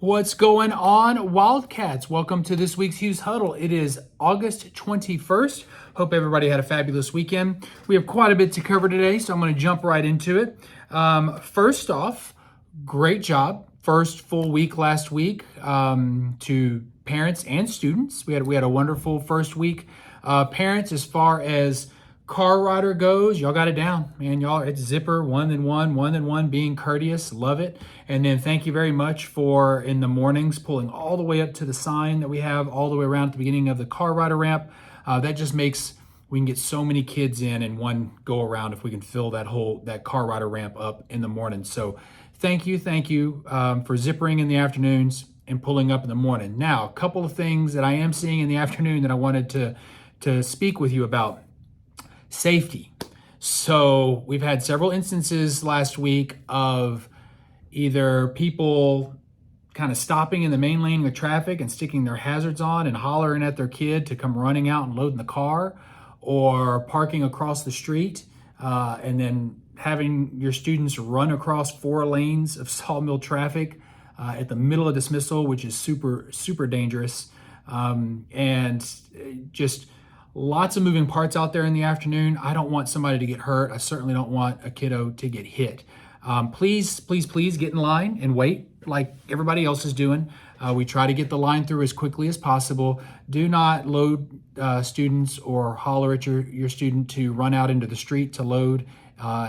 What's going on, Wildcats? Welcome to this week's Hughes Huddle. It is August 21st. Hope everybody had a fabulous weekend. We have quite a bit to cover today, so I'm going to jump right into it. First off, great job. First full week last week to parents and students. We had a wonderful first week. Parents, as far as car rider goes, y'all got it down, man. Y'all, it's zipper, one and one, being courteous, love it. And then thank you very much for in the mornings pulling all the way up to the sign that we have all the way around at the beginning of the car rider ramp. That just makes we can get so many kids in one go around if we can fill that car rider ramp up in the morning. So thank you for zippering in the afternoons and pulling up in the morning. Now, a couple of things that I am seeing in the afternoon that I wanted to speak with you about. Safety. So we've had several instances last week of either people kind of stopping in the main lane of traffic and sticking their hazards on and hollering at their kid to come running out and loading the car, or parking across the street and then having your students run across 4 lanes of sawmill traffic at the middle of dismissal, which is super dangerous. And just lots of moving parts out there in the afternoon. I don't want somebody to get hurt. I certainly don't want a kiddo to get hit. Please get in line and wait like everybody else is doing. We try to get the line through as quickly as possible. Do not load students or holler at your student to run out into the street to load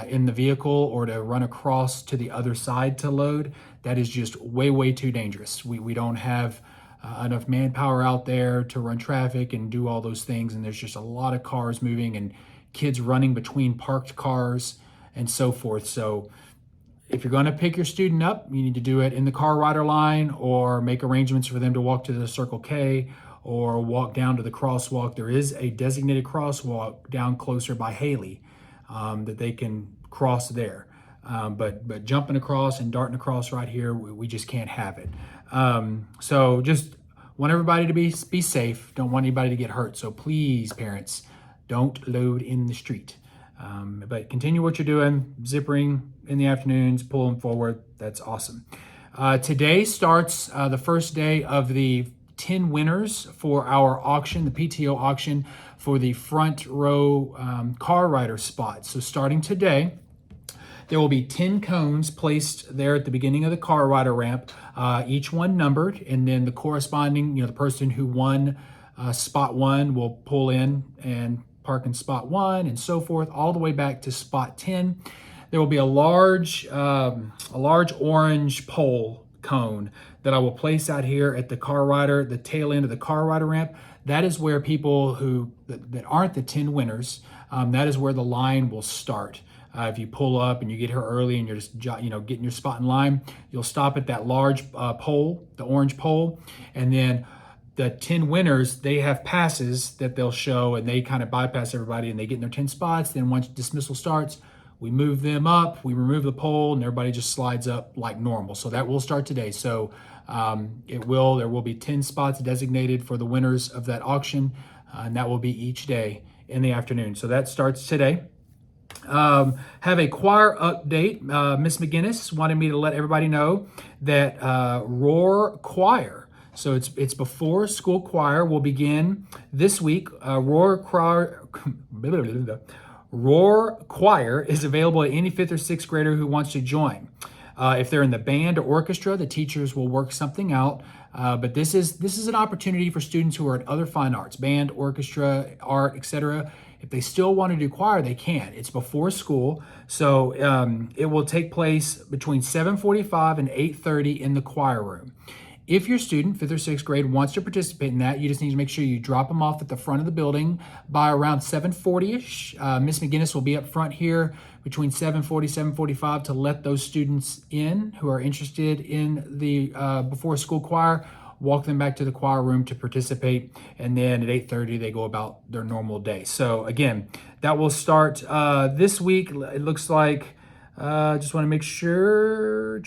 in the vehicle or to run across to the other side to load. That is just way too dangerous. We don't have enough manpower out there to run traffic and do all those things, and there's just a lot of cars moving and kids running between parked cars and so forth. So if you're going to pick your student up, you need to do it in the car rider line or make arrangements for them to walk to the Circle K or walk down to the crosswalk. There is a designated crosswalk down closer by Haley that they can cross there. But jumping across and darting across right here, we just can't have it. So just want everybody to be safe. Don't want anybody to get hurt. So please, parents, don't load in the street. But continue what you're doing, zippering in the afternoons, pulling forward. That's awesome. Today starts the first day of the 10 winners for our auction, the PTO auction for the front row car rider spot. So starting today, there will be 10 cones placed there at the beginning of the car rider ramp, each one numbered, and then the corresponding, the person who won spot 1 will pull in and park in spot 1 and so forth, all the way back to spot 10. There will be a large orange pole cone that I will place out here at the tail end of the car rider ramp. That is where people that aren't the 10 winners, that is where the line will start. If you pull up and you get here early and you're just getting your spot in line, you'll stop at that large pole, the orange pole, and then the 10 winners, they have passes that they'll show, and they kind of bypass everybody and they get in their 10 spots. Then once dismissal starts, we move them up, we remove the pole, and everybody just slides up like normal. So that will start today. So there will be 10 spots designated for the winners of that auction, and that will be each day in the afternoon. So that starts today. Have a choir update. Miss McGinnis wanted me to let everybody know that Roar Choir, so it's before school choir, will begin this week. Roar Choir is available to any 5th or 6th grader who wants to join. If they're in the band or orchestra, the teachers will work something out. But this is an opportunity for students who are at other fine arts, band, orchestra, art, etc. If they still want to do choir, they can. It's before school, so it will take place between 7:45 and 8:30 in the choir room. If your student, 5th or 6th grade, wants to participate in that, you just need to make sure you drop them off at the front of the building by around 7:40-ish. Miss McGinnis will be up front here between 7:40, 7:45 to let those students in who are interested in the before school choir, walk them back to the choir room to participate, and then at 8:30 they go about their normal day. So again, that will start this week. It looks like, just want to make sure,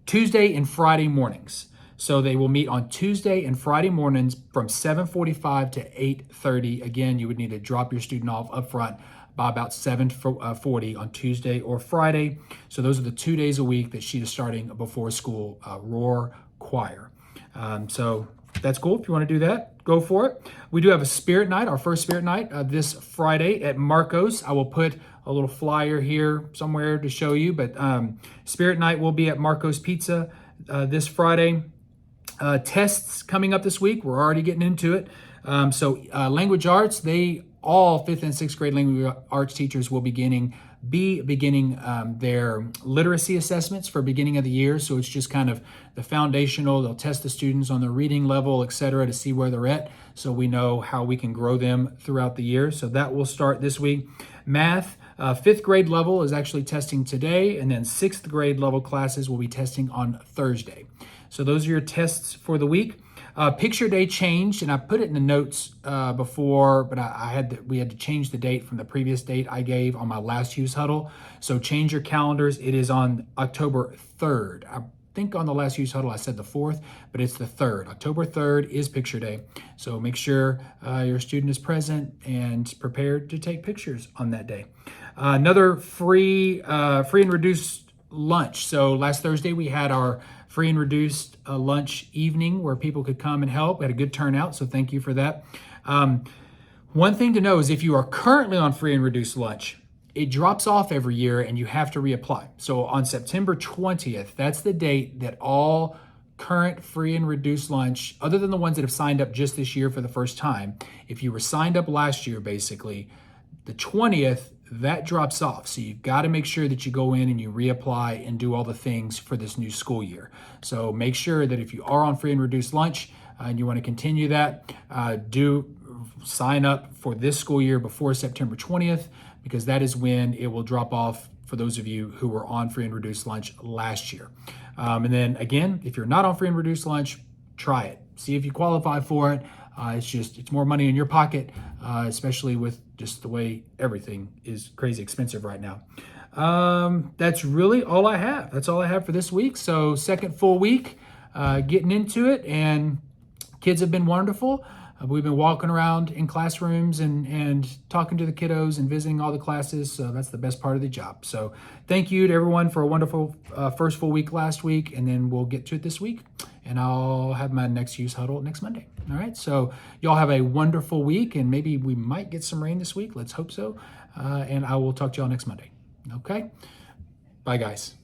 Tuesday and Friday mornings. So they will meet on Tuesday and Friday mornings from 7:45 to 8:30. Again, you would need to drop your student off up front by about 7:40 on Tuesday or Friday. So those are the 2 days a week that she is starting before school roar choir. So that's cool. If you want to do that, go for it. We do have a spirit night, our first spirit night this Friday at Marcos. I will put a little flyer here somewhere to show you, but spirit night will be at Marcos Pizza this Friday. Tests coming up this week. We're already getting into it. So language arts, all 5th and 6th grade language arts teachers will be beginning their literacy assessments for beginning of the year. So it's just kind of the foundational. They'll test the students on their reading level, etc., to see where they're at, so we know how we can grow them throughout the year. So that will start this week. Math, 5th grade level is actually testing today, and then 6th grade level classes will be testing on Thursday. So those are your tests for the week. Picture day changed, and I put it in the notes before, but we had to change the date from the previous date I gave on my last Hughes Huddle. So change your calendars. It is on October 3rd. I think on the last Hughes Huddle I said the 4th, but it's the 3rd. October 3rd is picture day. So make sure your student is present and prepared to take pictures on that day. Another free and reduced lunch. So last Thursday we had our free and reduced lunch evening where people could come and help. We had a good turnout, so thank you for that. One thing to know is if you are currently on free and reduced lunch, it drops off every year and you have to reapply. So on September 20th, that's the date that all current free and reduced lunch, other than the ones that have signed up just this year for the first time, if you were signed up last year, basically, the 20th, that drops off. So you've got to make sure that you go in and you reapply and do all the things for this new school year. So make sure that if you are on free and reduced lunch and you want to continue that, do sign up for this school year before September 20th, because that is when it will drop off for those of you who were on free and reduced lunch last year. And then again, if you're not on free and reduced lunch, try it. See if you qualify for it. It's more money in your pocket, especially with just the way everything is crazy expensive right now. That's really all I have. That's all I have for this week. So second full week, getting into it, and kids have been wonderful. We've been walking around in classrooms and talking to the kiddos and visiting all the classes. So that's the best part of the job. So thank you to everyone for a wonderful first full week last week. And then we'll get to it this week. And I'll have my next Hughes Huddle next Monday. All right. So y'all have a wonderful week. And maybe we might get some rain this week. Let's hope so. And I will talk to y'all next Monday. Okay. Bye, guys.